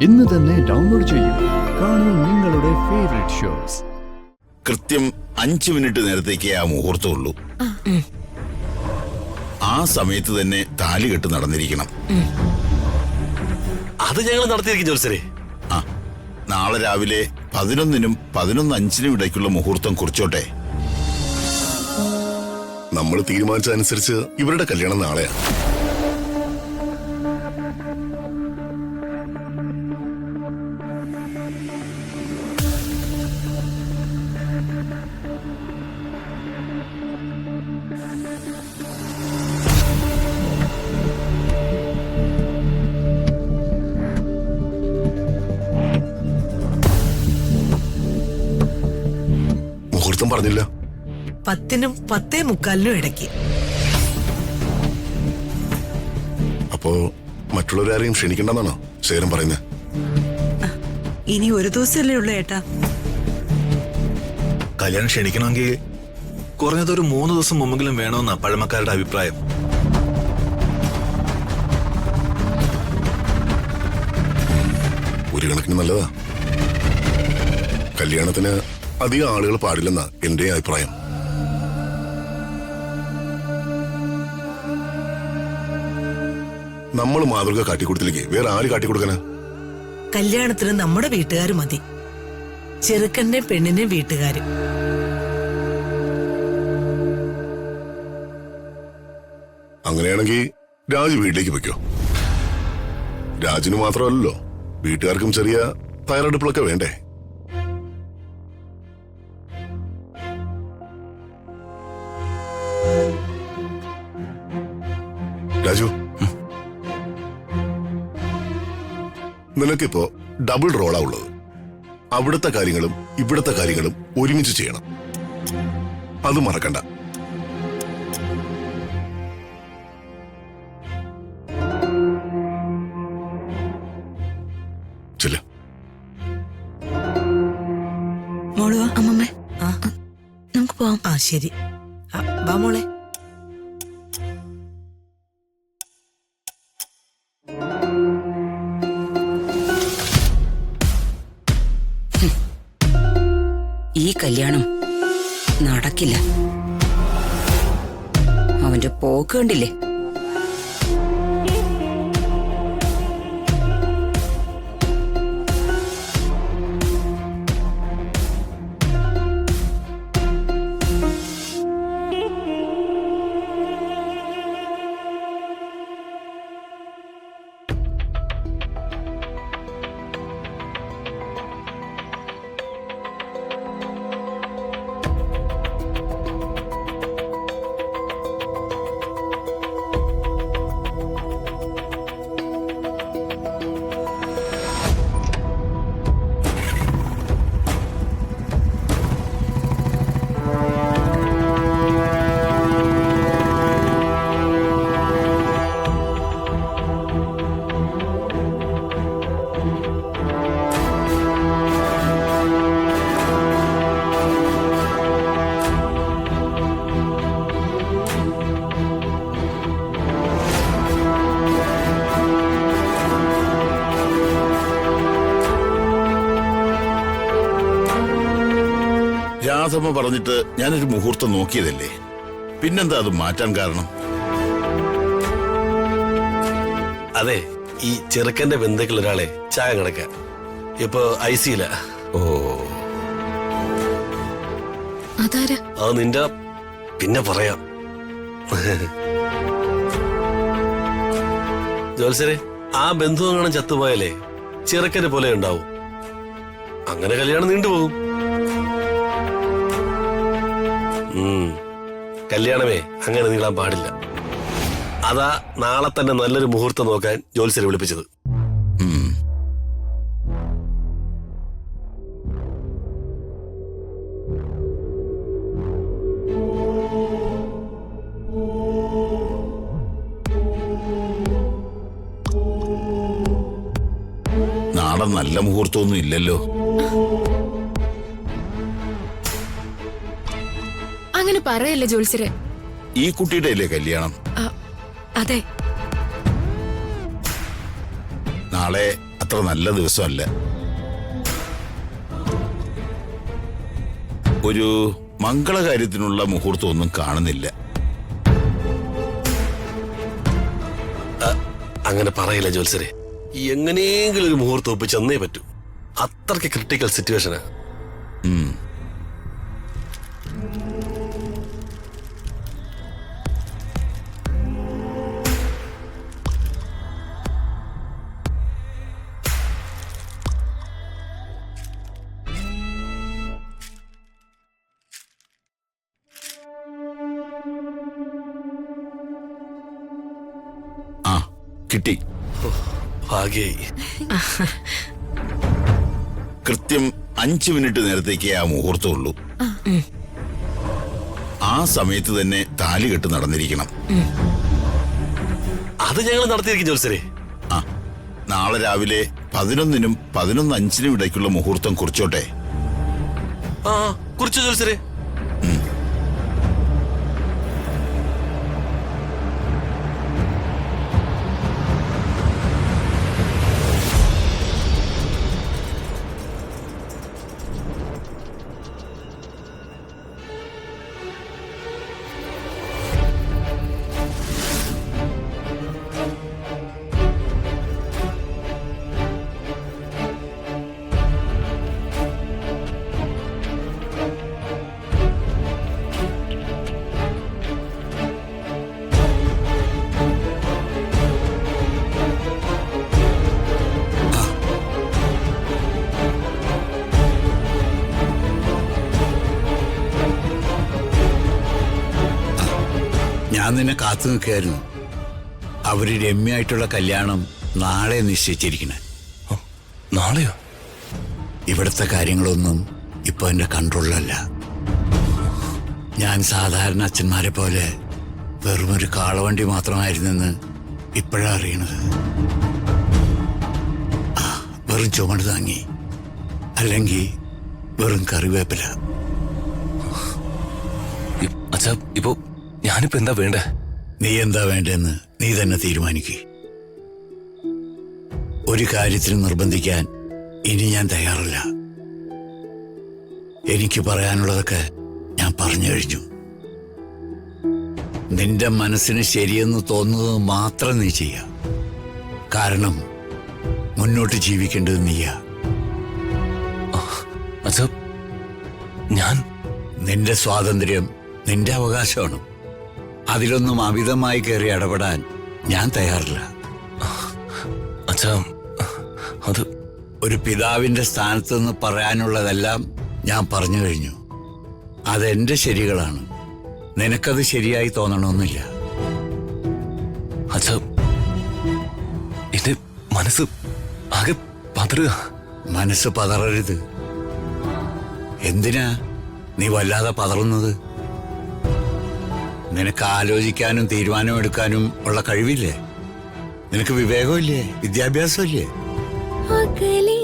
ഇന്ന് തന്നെ ഡൗൺലോഡ് ചെയ്യൂ. കാണൂ നിങ്ങളുടെ ഫേവറേറ്റ് ഷോസ്. കൃത്യം 5 മിനിറ്റ് നേരത്തേക്കേ ആ മുഹൂർത്തമുള്ളൂ. ആ സമയത്ത് തന്നെ താലി കെട്ട് നടന്നിരിക്കണം. അത് ഞങ്ങൾ നടത്തിയിരിക്കും ജോത്സരെ. ആ, നാളെ രാവിലെ 11-നും 11:05-നും ഇടയ്ക്കുള്ള മുഹൂർത്തം കുറിച്ചോട്ടെ. നമ്മൾ തീരുമാനിച്ചതനുസരിച്ച് ഇവരുടെ കല്യാണം നാളെയാണ്. മുഹൂർത്തം പറഞ്ഞില്ല. 10-നും 10:45-നും ഇടയ്ക്ക്. അപ്പോ മറ്റുള്ളവരാരെയും ക്ഷണിക്കണ്ടെന്നാണോ ശേരം പറയുന്നത്? ഇനി ഒരു ദിവസമല്ലേ ഉള്ളൂ ഏട്ടാ. കല്യാണം ക്ഷണിക്കണമെങ്കിൽ കുറഞ്ഞതൊരു 3 ദിവസം മുമ്പെങ്കിലും വേണമെന്നാ പഴമക്കാരുടെ അഭിപ്രായം. ഒരു കണക്കിന് നല്ലതാ. കല്യാണത്തിന് അധികം ആളുകൾ പാടില്ലെന്നാ എന്റെ അഭിപ്രായം. നമ്മൾ മാതൃക കാട്ടിക്കൊടുത്തിലേക്ക് വേറെ ആര് കാട്ടിക്കൊടുക്കാനാ? കല്യാണത്തിന് നമ്മുടെ വീട്ടുകാർ മതി, ചെറുക്കന്റെ പെണ്ണിന്റെ വീട്ടുകാര്. അങ്ങനെയാണെങ്കിൽ രാജ് വീട്ടിലേക്ക് വെക്കോ. രാജിന് മാത്രമല്ലല്ലോ, വീട്ടുകാർക്കും ചെറിയ തയ്യാറെടുപ്പുകളൊക്കെ വേണ്ടേ? രാജു, നിനക്കിപ്പോ ഡബിൾ റോളാ ഉള്ളത്. അവിടുത്തെ കാര്യങ്ങളും ഇവിടുത്തെ കാര്യങ്ങളും ഒരുമിച്ച് ചെയ്യണം. അത് മറക്കണ്ട. ചെല്ല. മോള് വാ. അമ്മമ്മേ, ആ, നമുക്ക് പോവാം. ആ ശരി. വാ മോളെ. ഈ കല്യാണം നടക്കില്ല. അവന്റെ പോക്ക് കണ്ടില്ലേ? രാധമ്മ പറഞ്ഞിട്ട് ഞാനൊരു മുഹൂർത്തം നോക്കിയതല്ലേ, പിന്നെന്താ അത് മാറ്റാൻ കാരണം? അതെ, ഈ ചെറുക്കന്റെ ബന്ധുക്കൾ ഒരാളെ ചായ കിടക്കാൻ ഇപ്പൊ ഐസിയില. ഓ, അതാരാ? അത് നിന്റെ പിന്നെ പറയാം. ജോത്സരെ, ആ ബന്ധു അങ്ങനെ ചത്തുപോയാലേ ചെറുക്കനെ പോലെ ഉണ്ടാവും. അങ്ങനെ കല്യാണം നീണ്ടുപോകും. കല്യാണമേ അങ്ങനെ നീളാൻ പാടില്ല. അതാ നാളെ തന്നെ നല്ലൊരു മുഹൂർത്തം നോക്കാൻ ജോത്സ്യരെ വിളിപ്പിച്ചത്. നാളെ നല്ല മുഹൂർത്തമൊന്നും ഇല്ലല്ലോ. അങ്ങനെ പറയല്ലേ ജോത്സ്യരെ. ഈ കുട്ടിയുടെ അല്ലേ കല്യാണം? അതെ. നാളെ അത്ര നല്ല ദിവസമല്ല. ഒരു മംഗളകാര്യത്തിനുള്ള മുഹൂർത്തം ഒന്നും കാണുന്നില്ല. അങ്ങനെ പറയില്ല ജോത്സരെ. എങ്ങനെയെങ്കിലും ഒരു മുഹൂർത്തം ഒപ്പിച്ചെന്നേ പറ്റൂ. അത്രയ്ക്ക് ക്രിട്ടിക്കൽ സിറ്റുവേഷനാ. ആ, കിട്ടി. ഭാഗ്യായി. കൃത്യം 5 മിനിറ്റ് നേരത്തേക്കേ ആ മുഹൂർത്തമുള്ളൂ. ആ സമയത്ത് തന്നെ താലികെട്ട് നടന്നിരിക്കണം. അത് ഞങ്ങൾ നടത്തിയിരിക്കും ജോത്സരെ. ആ, നാളെ രാവിലെ 11നും 11:05 ഇടയ്ക്കുള്ള മുഹൂർത്തം കുറിച്ചോട്ടെ. ആ, കുറിച്ചു ജോത്സരെ. ഞാൻ നിന്നെ കാത്തു നിൽക്കുകയായിരുന്നു. അവര് രമ്യായിട്ടുള്ള കല്യാണം നാളെ നിശ്ചയിച്ചിരിക്കണേ. നാളെയോ? ഇവിടുത്തെ കാര്യങ്ങളൊന്നും ഇപ്പൊ എന്റെ കൺട്രോളിലല്ല. ഞാൻ സാധാരണ അച്ഛന്മാരെ പോലെ വെറുമൊരു കാളവണ്ടി മാത്രമായിരുന്നെന്ന് ഇപ്പോഴാ അറിയണത്. വെറും ചുമട് താങ്ങി, അല്ലെങ്കിൽ വെറും കറിവേപ്പില. അച്ഛാ, ഇപ്പോ ഞാനിപ്പോ എന്താ വേണ്ടേ? നീ എന്താ വേണ്ടെന്ന് നീ തന്നെ തീരുമാനിക്കേ. ഒരു കാര്യത്തിന് നിർബന്ധിക്കാൻ ഇനി ഞാൻ തയ്യാറല്ല. എനിക്ക് പറയാനുള്ളതൊക്കെ ഞാൻ പറഞ്ഞു കഴിഞ്ഞു. നിന്റെ മനസ്സിന് ശരിയെന്ന് തോന്നുന്നത് മാത്രം നീ ചെയ്യാം. കാരണം മുന്നോട്ട് ജീവിക്കേണ്ടത് നീയാ. അച്ഛാ, ഞാൻ നിന്റെ സ്വാതന്ത്ര്യം നിന്റെ അവകാശമാണ്. അതിലൊന്നും അമിതമായി കയറി ഇടപെടാൻ ഞാൻ തയ്യാറില്ല. അച്ഛാ, അത് ഒരു പിതാവിന്റെ സ്ഥാനത്ത് നിന്ന് പറയാനുള്ളതെല്ലാം ഞാൻ പറഞ്ഞു കഴിഞ്ഞു. അതെന്റെ ശരികളാണ്. നിനക്കത് ശരിയായി തോന്നണമെന്നില്ല. അച്ഛാ, എന്റെ മനസ്സ് ആകെ പതറുക. മനസ്സ് പതറരുത്. എന്തിനാ നീ വല്ലാതെ പതറുന്നത്? നിനക്ക് ആലോചിക്കാനും തീരുമാനമെടുക്കാനും ഉള്ള കഴിവില്ലേ? നിനക്ക് വിവേകമില്ലേ? വിദ്യാഭ്യാസമില്ലേ? അകലെ